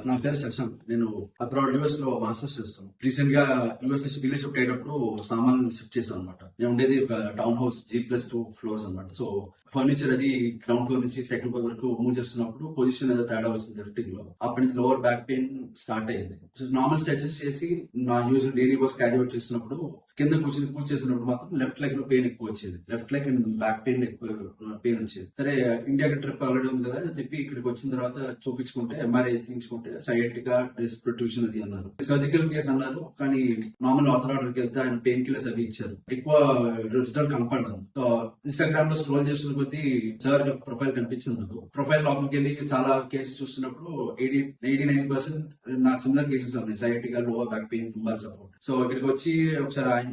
నా పేరు శశాంక్. నేను అబ్రాడ్ యూఎస్ లో మాస్టర్స్ చేస్తాను. రీసెంట్ గా యూఎస్ రిలీజ్ షిఫ్ట్ అయ్యేటప్పుడు సామాన్ షిఫ్ట్ చేశాను అనమాట. నేను ఉండేది ఒక టౌన్ హౌస్ G+2 ఫ్లోర్స్ అనమాట. సో ఫర్నిచర్ అది గ్రౌండ్ ఫ్లోర్ నుంచి సెకండ్ ఫ్లోర్ వరకు మూవ్ చేస్తున్నప్పుడు పొజిషన్ ఏదో తేడా వస్తుంది లిఫ్టింగ్ లో. అప్పటి నుంచి లోవర్ బ్యాక్ పెయిన్ స్టార్ట్ అయ్యింది. నార్మల్ స్ట్రెచెస్ చేసి నా usual daily works carry out చేస్తున్నప్పుడు కింద కూర్చొని పూజ చేసినప్పుడు మాత్రం లెఫ్ట్ లెగ్ లో పెయిన్ ఎక్కువ వచ్చేది. Left leg and back pain ఎక్కువ పెయిన్ వచ్చేది. సరే ఇండియాకి ట్రిప్ ఆల్రెడీ ఉంది కదా అని చెప్పి ఇక్కడికి వచ్చిన తర్వాత చూపించుకుంటే MRI చేయించుకుంటే సైయాటికా డిస్ప్రొట్యూషన్ అది అన్నారు. సర్జికల్ కేసు అన్నారు, కానీ నార్మల్ ఆర్థరాడర్కి వెళ్తే ఆయన పెయిన్ కిల్లర్స్ అవి ఇచ్చారు. ఎక్కువ రిజల్ట్ కనపడదు. సో ఇన్స్టాగ్రామ్ లో స్క్రోల్ చేస్తున్న కొద్దీ సార్ ప్రొఫైల్ కనిపించింది నాకు. ప్రొఫైల్ లోపలికి వెళ్ళి చాలా కేసెస్ చూస్తున్నప్పుడు 89% నా సిమిలర్ కేసెస్ ఉన్నాయి. Sciatica, lower back pain, lumbar support. So ఇక్కడికి వచ్చి ఒకసారి ఆయన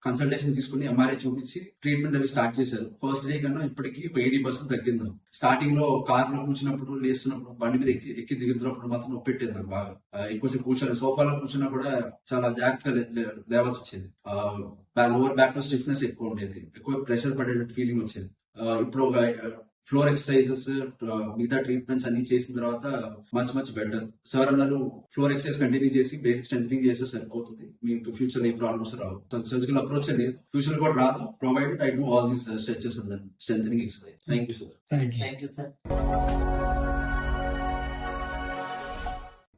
కన్సల్టేషన్ తీసుకుని MRI చూపించి ట్రీట్మెంట్ అవి స్టార్ట్ చేశారు. ఫస్ట్ డే కన్నా ఇప్పటికి 80% తగ్గింది. స్టార్టింగ్ లో కార్ లో కూర్చున్నప్పుడు, లేస్తున్నప్పుడు, బండి మీద ఎక్కి దిగుతున్నప్పుడు మాత్రం నొప్పి పెట్టేది నాకు బాగా. ఎక్కువసేపు కూర్చొని సోఫాలో కూర్చున్నా కూడా చాలా జాగ్రత్తగా లేవాల్సి వచ్చేది. లోవర్ బ్యాక్ లో స్టిఫ్నెస్ ఎక్కువ ఉండేది, ఎక్కువ ప్రెషర్ పడే ఫీలింగ్ వచ్చేది. ఇప్పుడు ఫ్లోర్ ఎక్సర్సైజెస్, మిగతా ట్రీట్మెంట్స్ అన్ని చేసిన తర్వాత మచ్ బెటర్. సార్ అన్నారు ఫ్లోర్ ఎక్సర్సైజ్ కంటిన్యూ చేసి బేసిక్ స్ట్రెంథనింగ్ చేస్తే సరిపోతుంది, మీకు ఫ్యూచర్ ఏ ప్రాబ్లమ్స్ రావు. సర్జికల్ అప్రోచ్ లేదు, ఫ్యూచర్ కూడా రాదు, provided I do all these stretches and strengthening exercise. Thank you sir. Thank you sir.